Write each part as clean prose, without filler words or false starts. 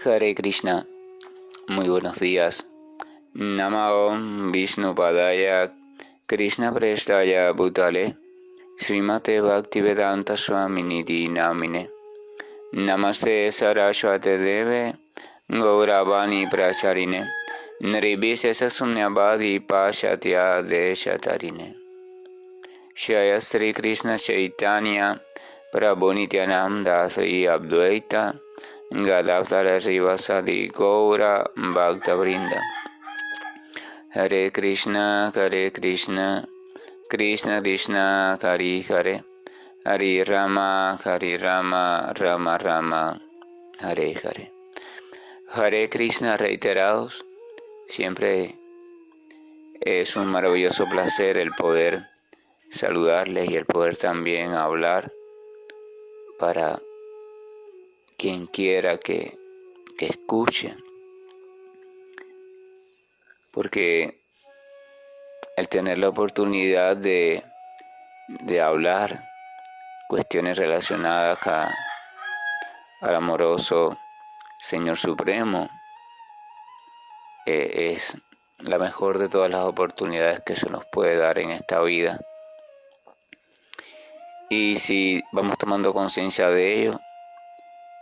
Hare Krishna, muy buenos días. Namo Vishnu Padaya Krishna Prestaya Bhutale Srimate Bhaktivedanta Swaminiti Namine Namaste Saraswate Deve Gauravani Pracharine Nirvishesha Sunyavadi Pashatya Deshatarine Shaya Sri Krishna Chaitanya Prabhu Nityananda Sri Advaita Gadavtara Rivasadi Gaura Bhakta Vrinda Hare Krishna, Krishna Krishna, Hare Hare, Hare Rama, Rama Rama, Hare Hare. Hare Krishna reiterados, siempre es un maravilloso placer el poder saludarles y el poder también hablar para quien quiera que escuche. Porque el tener la oportunidad de hablar cuestiones relacionadas al amoroso Señor Supremo es la mejor de todas las oportunidades que se nos puede dar en esta vida. Y si vamos tomando conciencia de ello,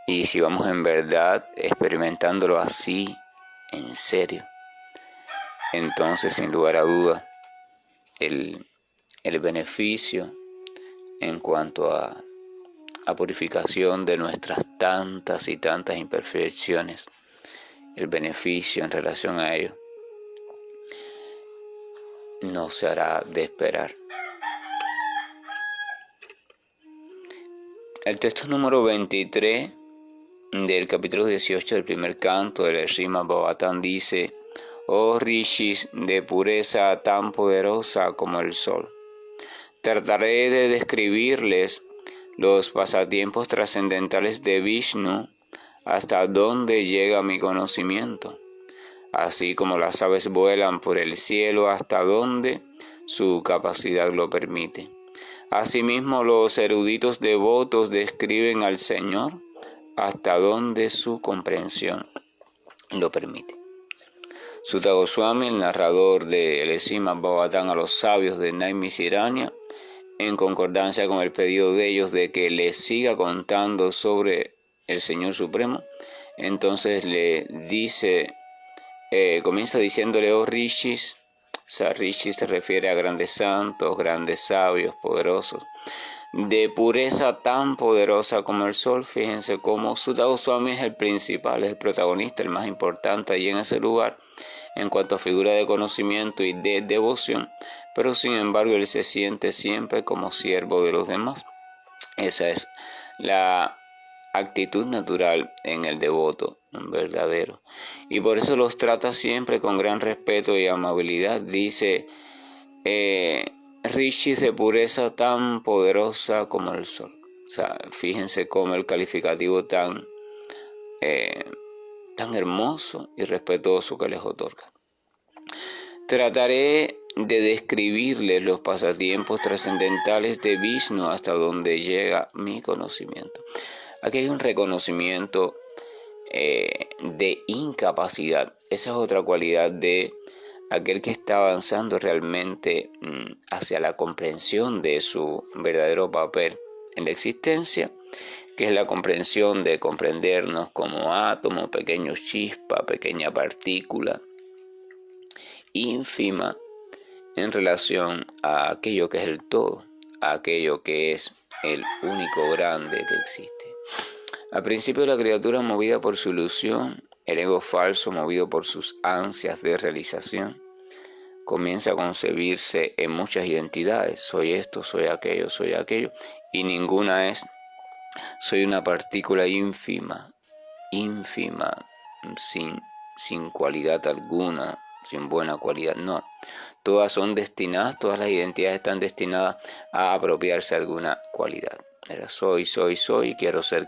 y si vamos en verdad experimentándolo así, en serio, entonces sin lugar a duda el beneficio en cuanto a purificación de nuestras tantas y tantas imperfecciones, el beneficio en relación a ello no se hará de esperar. El texto número 23 del capítulo 18 del primer canto del Srimad Bhagavatam dice: Oh rishis de pureza tan poderosa como el sol, trataré de describirles los pasatiempos trascendentales de Vishnu hasta donde llega mi conocimiento, así como las aves vuelan por el cielo hasta donde su capacidad lo permite. Asimismo, los eruditos devotos describen al Señor hasta donde su comprensión lo permite. Sutta Goswami, el narrador del Srimad Bhagavatam a los sabios de Naimisiranya, en concordancia con el pedido de ellos de que les siga contando sobre el Señor Supremo, entonces le dice, comienza diciéndole: oh rishis. O sea, rishis se refiere a grandes santos, grandes sabios, poderosos, de pureza tan poderosa como el sol. Fíjense cómo Sutta Goswami es el principal, es el protagonista, el más importante allí en ese lugar en cuanto a figura de conocimiento y de devoción, pero sin embargo él se siente siempre como siervo de los demás. Esa es la actitud natural en el devoto verdadero, y por eso los trata siempre con gran respeto y amabilidad. Dice: rishis de pureza tan poderosa como el sol. O sea, fíjense cómo el calificativo tan hermoso y respetuoso que les otorga. Trataré de describirles los pasatiempos trascendentales de Vishnu hasta donde llega mi conocimiento. Aquí hay un reconocimiento de incapacidad. Esa es otra cualidad de aquel que está avanzando realmente hacia la comprensión de su verdadero papel en la existencia, que es la comprensión de comprendernos como átomo, pequeño chispa, pequeña partícula ínfima en relación a aquello que es el todo, a aquello que es el único grande que existe. Al principio, la criatura, movida por su ilusión, el ego falso movido por sus ansias de realización, comienza a concebirse en muchas identidades. Soy esto, soy aquello, y ninguna es. Soy una partícula ínfima, sin cualidad alguna, sin buena cualidad. No, todas son destinadas, todas las identidades están destinadas a apropiarse de alguna cualidad. Soy, quiero ser,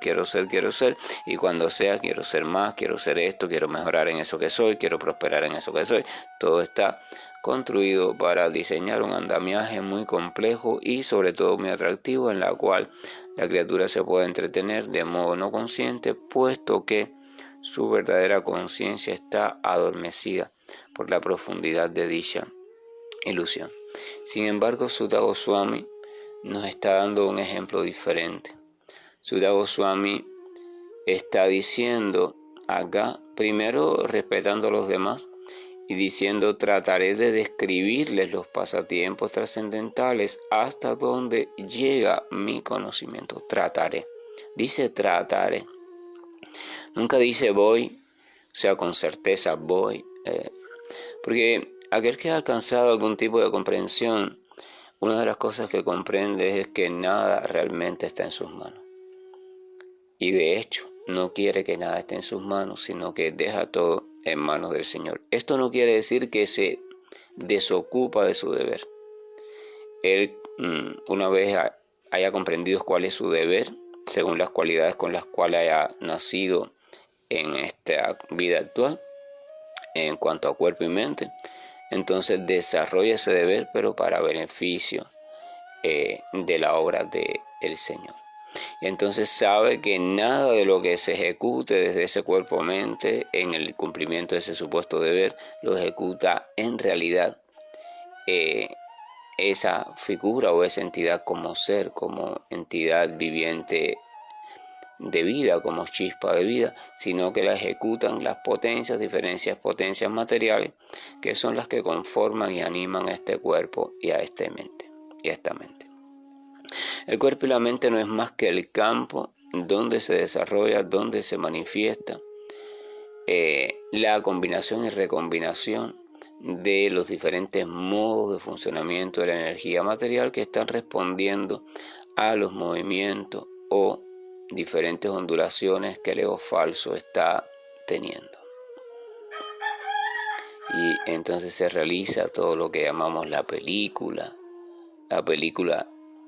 y cuando sea quiero ser más, quiero ser esto, quiero mejorar en eso que soy, quiero prosperar en eso que soy. Todo está construido para diseñar un andamiaje muy complejo y sobre todo muy atractivo, en la cual la criatura se puede entretener de modo no consciente, puesto que su verdadera conciencia está adormecida por la profundidad de dicha ilusión. Sin embargo, Sutta Goswami nos está dando un ejemplo diferente. Sutta Goswami está diciendo acá, primero respetando a los demás y diciendo: trataré de describirles los pasatiempos trascendentales hasta donde llega mi conocimiento. Trataré. Dice trataré. Nunca dice voy, o sea, con certeza voy. Porque aquel que ha alcanzado algún tipo de comprensión, una de las cosas que comprende es que nada realmente está en sus manos. Y de hecho, no quiere que nada esté en sus manos, sino que deja todo en manos del Señor. Esto no quiere decir que se desocupa de su deber. Él, una vez haya comprendido cuál es su deber, según las cualidades con las cuales haya nacido en esta vida actual, en cuanto a cuerpo y mente, entonces desarrolla ese deber, pero para beneficio de la obra del Señor. Y entonces sabe que nada de lo que se ejecute desde ese cuerpo o mente en el cumplimiento de ese supuesto deber lo ejecuta en realidad esa figura o esa entidad como ser, como entidad viviente de vida, como chispa de vida, sino que la ejecutan las potencias, diferentes potencias materiales, que son las que conforman y animan a este cuerpo y a esta mente. El cuerpo y la mente no es más que el campo donde se desarrolla, donde se manifiesta la combinación y recombinación de los diferentes modos de funcionamiento de la energía material que están respondiendo a los movimientos o diferentes ondulaciones que el ego falso está teniendo. Y entonces se realiza todo lo que llamamos la película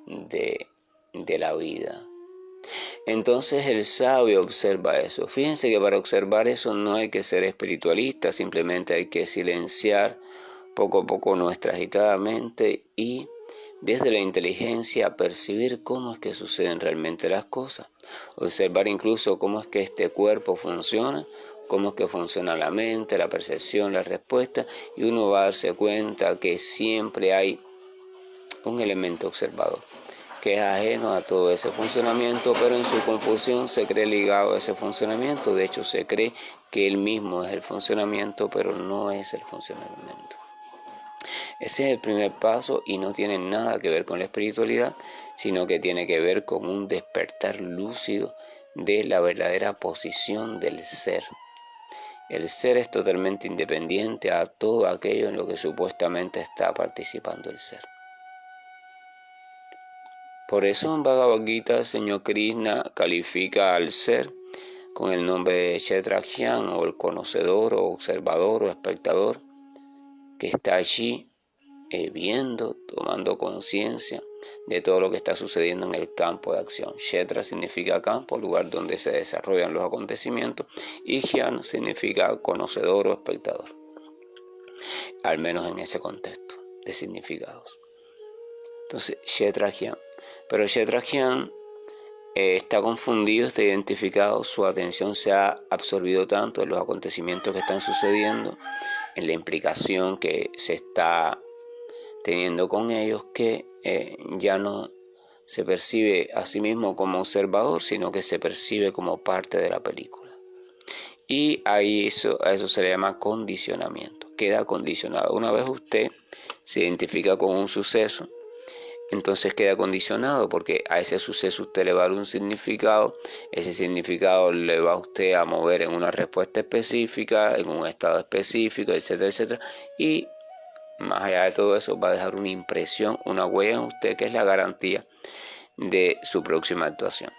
de la vida. Entonces el sabio observa eso. Fíjense que para observar eso no hay que ser espiritualista, simplemente hay que silenciar poco a poco nuestra agitada mente y desde la inteligencia percibir cómo es que suceden realmente las cosas. Observar incluso cómo es que este cuerpo funciona, cómo es que funciona la mente, la percepción, la respuesta, y uno va a darse cuenta que siempre hay un elemento observador que es ajeno a todo ese funcionamiento, pero en su confusión se cree ligado a ese funcionamiento. De hecho, se cree que él mismo es el funcionamiento, pero no es el funcionamiento. Ese es el primer paso y no tiene nada que ver con la espiritualidad, sino que tiene que ver con un despertar lúcido de la verdadera posición del ser. El ser es totalmente independiente a todo aquello en lo que supuestamente está participando el ser. Por eso en Bhagavad Gita el Señor Krishna califica al ser con el nombre de Kshetrajian, o el conocedor, o observador, o espectador, que está allí viendo, tomando conciencia de todo lo que está sucediendo en el campo de acción. Kshetra significa campo, lugar donde se desarrollan los acontecimientos, y Jnana significa conocedor o espectador, al menos en ese contexto de significados. Entonces, Kshetrajian. Pero Kshetrajian está confundido, está identificado, su atención se ha absorbido tanto en los acontecimientos que están sucediendo, en la implicación que se está teniendo con ellos, que ya no se percibe a sí mismo como observador, sino que se percibe como parte de la película. Y ahí a eso se le llama condicionamiento, queda condicionado. Una vez usted se identifica con un suceso, entonces queda condicionado, porque a ese suceso usted le va a dar un significado, ese significado le va a usted a mover en una respuesta específica, en un estado específico, etcétera, etcétera, y más allá de todo eso va a dejar una impresión, una huella en usted, que es la garantía de su próxima actuación.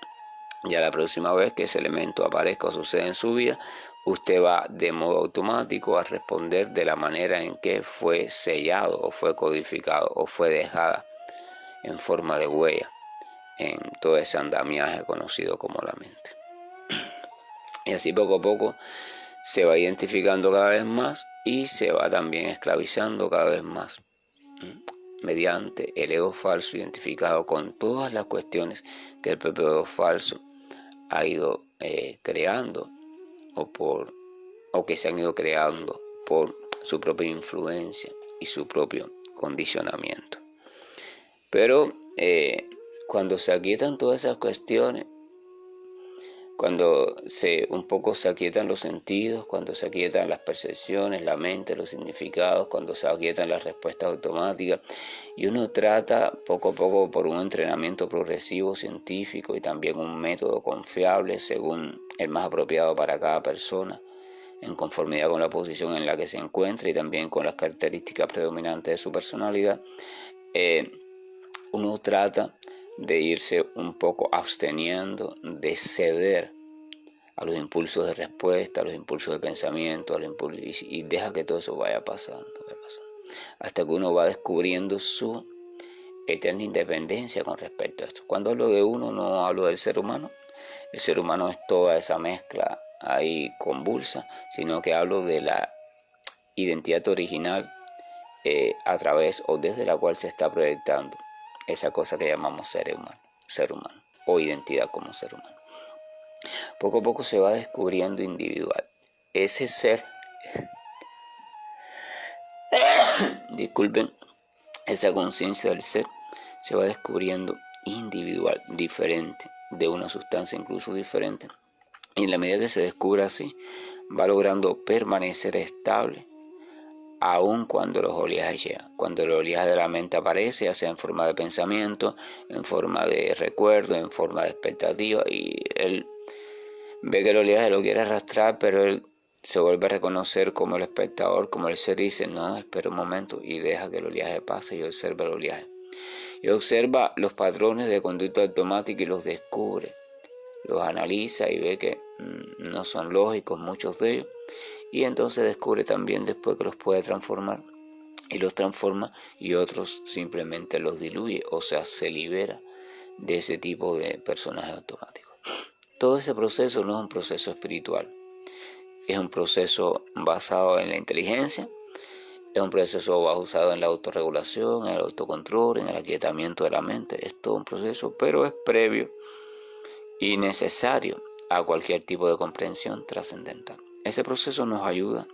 Ya la próxima vez que ese elemento aparezca o suceda en su vida, usted va de modo automático a responder de la manera en que fue sellado, o fue codificado, o fue dejada en forma de huella en todo ese andamiaje conocido como la mente. Y así poco a poco se va identificando cada vez más y se va también esclavizando cada vez más mediante el ego falso identificado con todas las cuestiones que el propio ego falso ha ido creando o que se han ido creando por su propia influencia y su propio condicionamiento. Pero cuando se aquietan todas esas cuestiones, cuando un poco se aquietan los sentidos, cuando se aquietan las percepciones, la mente, los significados, cuando se aquietan las respuestas automáticas, y uno trata poco a poco por un entrenamiento progresivo científico y también un método confiable según el más apropiado para cada persona, en conformidad con la posición en la que se encuentra y también con las características predominantes de su personalidad, uno trata de irse un poco absteniendo de ceder a los impulsos de respuesta, a los impulsos de pensamiento, y deja que todo eso vaya pasando, hasta que uno va descubriendo su eterna independencia con respecto a esto. Cuando hablo de uno, no hablo del ser humano. El ser humano es toda esa mezcla ahí convulsa, sino que hablo de la identidad original a través o desde la cual se está proyectando esa cosa que llamamos ser humano o identidad como ser humano. Poco a poco se va descubriendo individual. Ese ser, esa conciencia del ser se va descubriendo individual, diferente, de una sustancia incluso diferente. Y en la medida que se descubra así, va logrando permanecer estable, aun cuando los oleajes llegan. Cuando el oleaje de la mente aparece, ya sea en forma de pensamiento, en forma de recuerdo, en forma de expectativa, y él ve que el oleaje lo quiere arrastrar, pero él se vuelve a reconocer como el espectador, como el ser, dice, no, espera un momento, y deja que el oleaje pase y observa el oleaje. Y observa los patrones de conducta automática y los descubre. Los analiza y ve que no son lógicos muchos de ellos. Y entonces descubre también después que los puede transformar. Y los transforma y otros simplemente los diluye. O sea, se libera de ese tipo de personajes automáticos. Todo ese proceso no es un proceso espiritual. Es un proceso basado en la inteligencia. Es un proceso basado en la autorregulación, en el autocontrol, en el aquietamiento de la mente. Es todo un proceso, pero es previo y necesario a cualquier tipo de comprensión trascendental. Ese proceso nos ayuda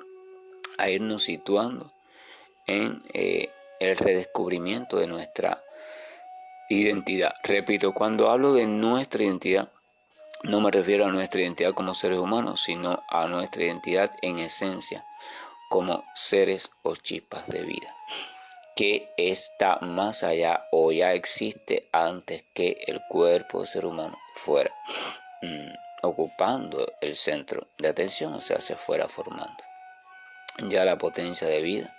a irnos situando en el redescubrimiento de nuestra identidad. Repito, cuando hablo de nuestra identidad, no me refiero a nuestra identidad como seres humanos, sino a nuestra identidad en esencia, como seres o chispas de vida, que está más allá o ya existe antes que el cuerpo del ser humano fuera ocupando el centro de atención, o sea, se fuera formando. Ya la potencia de vida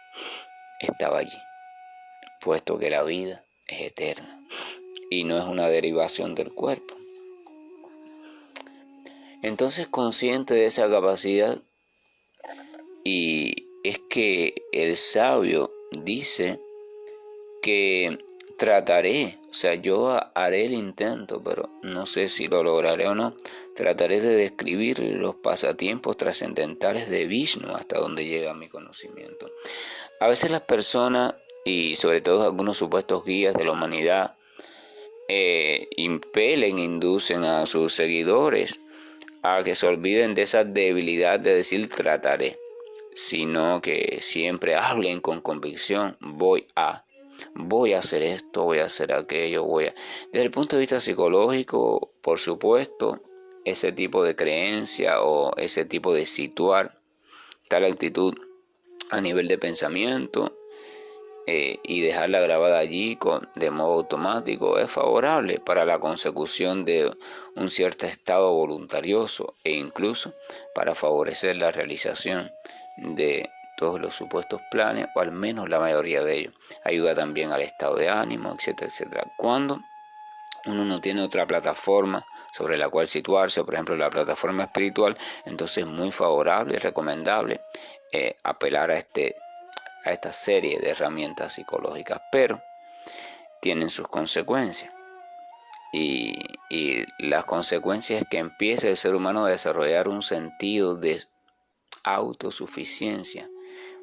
estaba allí, puesto que la vida es eterna y no es una derivación del cuerpo. Entonces, consciente de esa capacidad, y es que el sabio dice que trataré, o sea, yo haré el intento, pero no sé si lo lograré o no, trataré de describir los pasatiempos trascendentales de Vishnu hasta donde llega mi conocimiento. A veces las personas, y sobre todo algunos supuestos guías de la humanidad, inducen a sus seguidores a que se olviden de esa debilidad de decir trataré, sino que siempre hablen con convicción, voy a hacer esto, voy a hacer aquello, Desde el punto de vista psicológico, por supuesto, ese tipo de creencia o ese tipo de situar tal actitud a nivel de pensamiento y dejarla grabada allí de modo automático es favorable para la consecución de un cierto estado voluntarioso e incluso para favorecer la realización de todos los supuestos planes, o al menos la mayoría de ellos. Ayuda también al estado de ánimo, etcétera, etcétera. Cuando uno no tiene otra plataforma sobre la cual situarse, por ejemplo la plataforma espiritual, entonces es muy favorable y recomendable apelar a esta serie de herramientas psicológicas, pero tienen sus consecuencias. Y las consecuencias es que empieza el ser humano a desarrollar un sentido de autosuficiencia,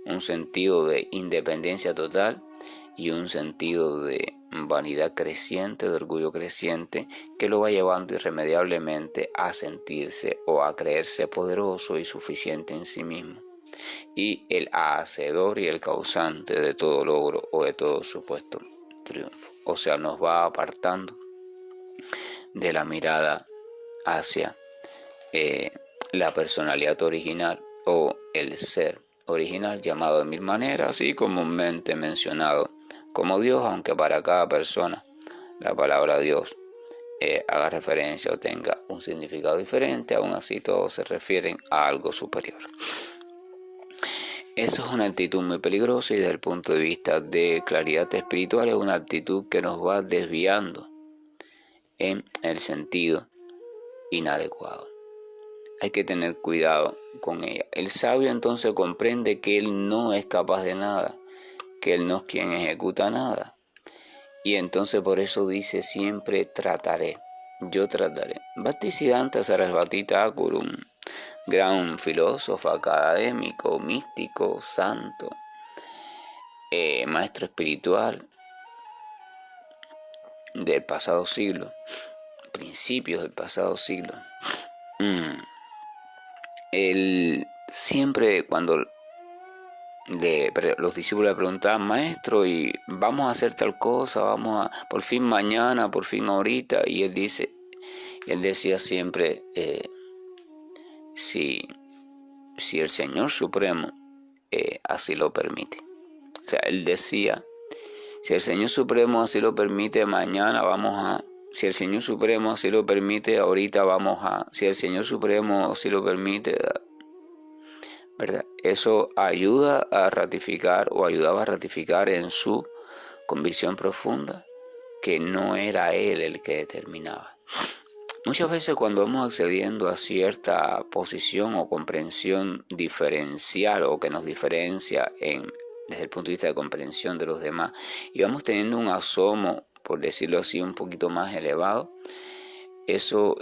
un sentido de independencia total, y un sentido de vanidad creciente, de orgullo creciente, que lo va llevando irremediablemente a sentirse o a creerse poderoso y suficiente en sí mismo, y el hacedor y el causante de todo logro o de todo supuesto triunfo. O sea, nos va apartando de la mirada hacia la personalidad original o el ser original, llamado de mil maneras y comúnmente mencionado como Dios, aunque para cada persona la palabra Dios haga referencia o tenga un significado diferente, aún así todos se refieren a algo superior. Eso es una actitud muy peligrosa y desde el punto de vista de claridad espiritual es una actitud que nos va desviando en el sentido inadecuado. Hay que tener cuidado con ella. El sabio entonces comprende que él no es capaz de nada, que él no es quien ejecuta nada. Y entonces por eso dice siempre trataré, yo trataré. Bhaktisiddhanta Sarasvati Thakur, un gran filósofo, académico, místico, santo, maestro espiritual del pasado siglo, principios del pasado siglo. Él siempre cuando los discípulos le preguntaban, maestro, y vamos a hacer tal cosa, vamos a, por fin mañana, por fin ahorita, y él decía siempre, si el Señor Supremo así lo permite. O sea, él decía, si el Señor Supremo así lo permite, mañana vamos a, si el Señor Supremo así lo permite, ahorita vamos a, si el Señor Supremo así lo permite, ¿verdad? Eso ayuda a ratificar o ayudaba a ratificar en su convicción profunda que no era él el que determinaba. Muchas veces cuando vamos accediendo a cierta posición o comprensión diferencial o que nos diferencia desde el punto de vista de comprensión de los demás y vamos teniendo un asomo, por decirlo así, un poquito más elevado, eso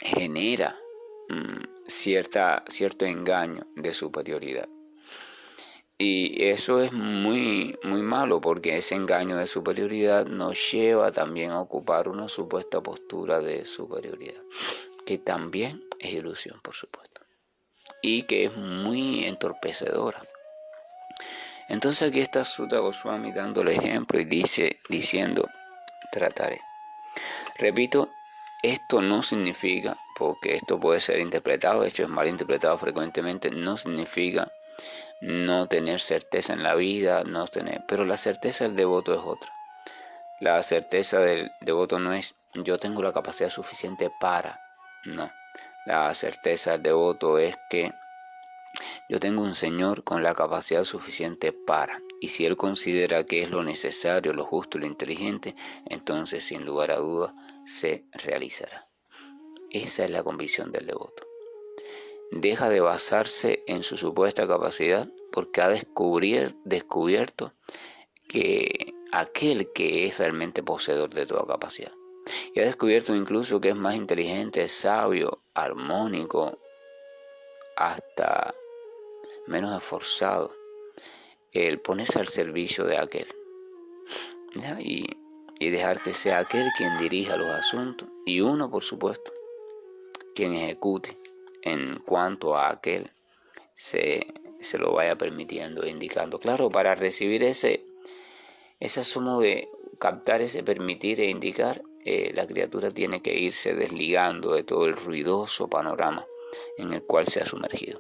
genera cierto engaño de superioridad. Y eso es muy, muy malo porque ese engaño de superioridad nos lleva también a ocupar una supuesta postura de superioridad, que también es ilusión, por supuesto, y que es muy entorpecedora. Entonces aquí está Sutta Goswami dando el ejemplo y diciendo, trataré. Repito, esto no significa, porque esto puede ser interpretado, de hecho es mal interpretado frecuentemente, no significa no tener certeza en la vida, pero la certeza del devoto es otra. La certeza del devoto no es yo tengo la capacidad suficiente para, no. La certeza del devoto es que yo tengo un Señor con la capacidad suficiente para, y si Él considera que es lo necesario, lo justo y lo inteligente, entonces sin lugar a dudas se realizará. Esa es la convicción del devoto. Deja de basarse en su supuesta capacidad porque ha descubierto que aquel que es realmente poseedor de toda capacidad. Y ha descubierto incluso que es más inteligente, sabio, armónico, hasta menos esforzado el ponerse al servicio de aquel, ¿ya? Y dejar que sea aquel quien dirija los asuntos y uno, por supuesto, quien ejecute en cuanto a aquel se lo vaya permitiendo e indicando. Claro, para recibir ese asomo de captar ese permitir e indicar, la criatura tiene que irse desligando de todo el ruidoso panorama en el cual se ha sumergido.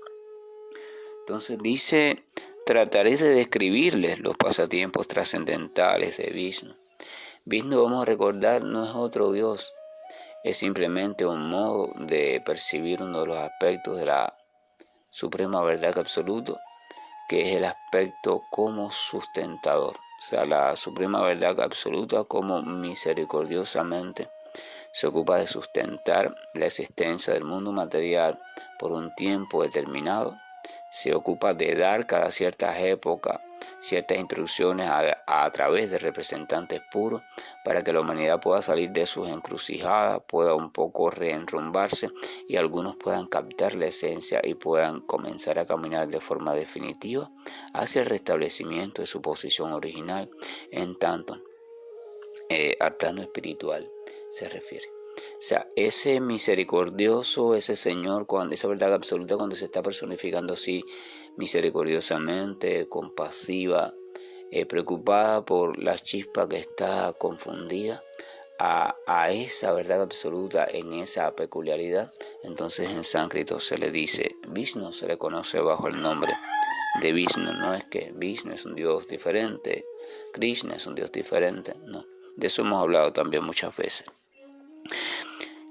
Entonces dice, trataré de describirles los pasatiempos trascendentales de Vishnu. Vishnu, vamos a recordar, no es otro Dios, es simplemente un modo de percibir uno de los aspectos de la suprema verdad absoluta, que es el aspecto como sustentador. O sea, la suprema verdad absoluta como misericordiosamente se ocupa de sustentar la existencia del mundo material por un tiempo determinado, se ocupa de dar cada ciertas épocas ciertas instrucciones a través de representantes puros para que la humanidad pueda salir de sus encrucijadas, pueda un poco reenrumbarse y algunos puedan captar la esencia y puedan comenzar a caminar de forma definitiva hacia el restablecimiento de su posición original, en tanto al plano espiritual se refiere. O sea, ese misericordioso, ese Señor, esa verdad absoluta, cuando se está personificando así misericordiosamente, compasiva, preocupada por la chispa que está confundida, a esa verdad absoluta en esa peculiaridad, entonces en sánscrito se le dice Vishnu, se le conoce bajo el nombre de Vishnu. No es que Vishnu es un dios diferente, Krishna es un dios diferente, no. De eso hemos hablado también muchas veces.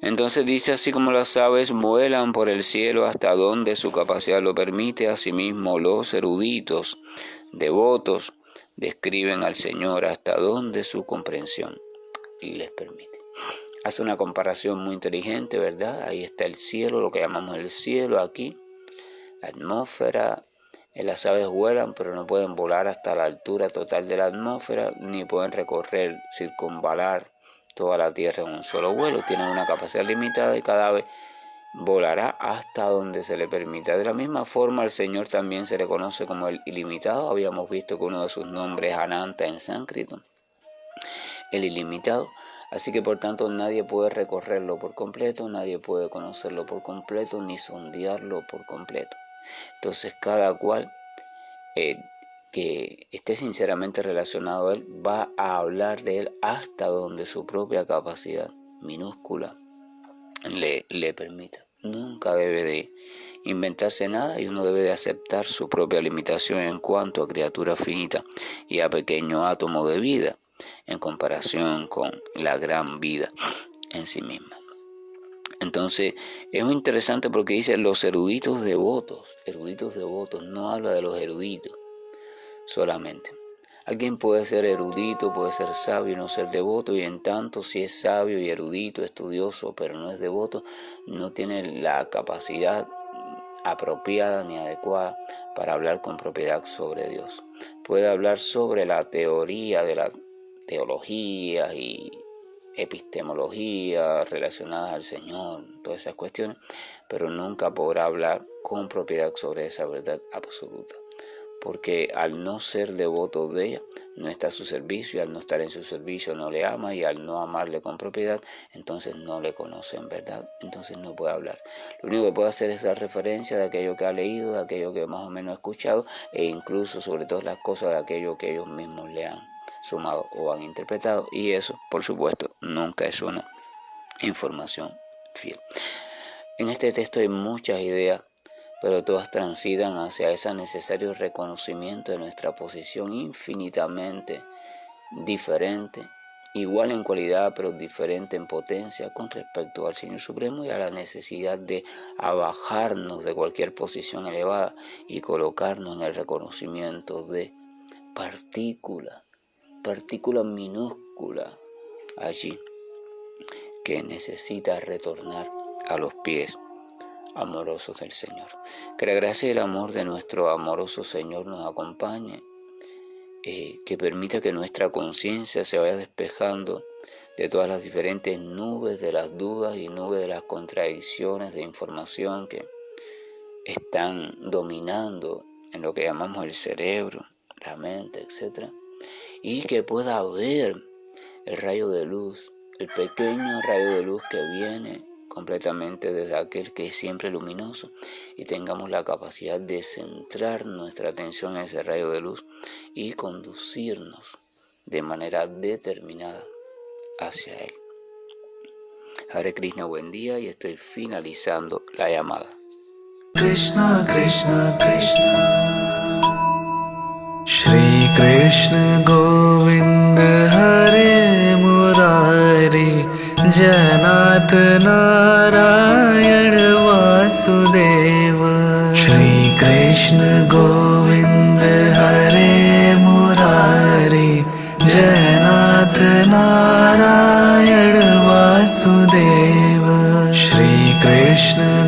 Entonces dice, así como las aves vuelan por el cielo hasta donde su capacidad lo permite, asimismo los eruditos devotos describen al Señor hasta donde su comprensión les permite. Hace una comparación muy inteligente, ¿verdad? Ahí está el cielo, lo que llamamos el cielo aquí, la atmósfera. Las aves vuelan, pero no pueden volar hasta la altura total de la atmósfera, ni pueden recorrer, circunvalar toda la Tierra en un solo vuelo. Tienen una capacidad limitada y cada ave volará hasta donde se le permita. De la misma forma, al Señor también se le conoce como el ilimitado. Habíamos visto que uno de sus nombres es Ananta en sánscrito, el ilimitado. Así que por tanto nadie puede recorrerlo por completo, nadie puede conocerlo por completo, ni sondearlo por completo. Entonces cada cual que esté sinceramente relacionado a él va a hablar de él hasta donde su propia capacidad minúscula le permita. Nunca debe de inventarse nada y uno debe de aceptar su propia limitación en cuanto a criatura finita y a pequeño átomo de vida en comparación con la gran vida en sí misma. Entonces es muy interesante porque dice los eruditos devotos, no habla de los eruditos solamente. Alguien puede ser erudito, puede ser sabio y no ser devoto, y en tanto si es sabio y erudito, estudioso, pero no es devoto, no tiene la capacidad apropiada ni adecuada para hablar con propiedad sobre Dios. Puede hablar sobre la teoría de la teología y epistemología relacionadas al Señor, todas esas cuestiones, pero nunca podrá hablar con propiedad sobre esa verdad absoluta, porque al no ser devoto de ella, no está a su servicio, y al no estar en su servicio no le ama, y al no amarle con propiedad, entonces no le conoce en verdad, entonces no puede hablar. Lo único que puede hacer es dar referencia de aquello que ha leído, de aquello que más o menos ha escuchado, e incluso sobre todas las cosas de aquello que ellos mismos le han sumado o han interpretado, y eso, por supuesto, nunca es una información fiel. En este texto hay muchas ideas, pero todas transitan hacia ese necesario reconocimiento de nuestra posición infinitamente diferente, igual en cualidad, pero diferente en potencia con respecto al Señor Supremo, y a la necesidad de abajarnos de cualquier posición elevada y colocarnos en el reconocimiento de partícula minúscula allí que necesita retornar a los pies amorosos del Señor. Que la gracia y el amor de nuestro amoroso Señor nos acompañe, que permita que nuestra conciencia se vaya despejando de todas las diferentes nubes de las dudas y nubes de las contradicciones de información que están dominando en lo que llamamos el cerebro, la mente, etc. Y que pueda ver el rayo de luz, el pequeño rayo de luz que viene completamente desde aquel que es siempre luminoso, y tengamos la capacidad de centrar nuestra atención en ese rayo de luz y conducirnos de manera determinada hacia él. Hare Krishna, buen día, y estoy finalizando la llamada. Krishna Krishna Krishna Shri Krishna Govind Hare Murari Janat Narayan Vasudeva Shri Krishna Govind Hare Murari Janat Narayan Vasudeva Shri Krishna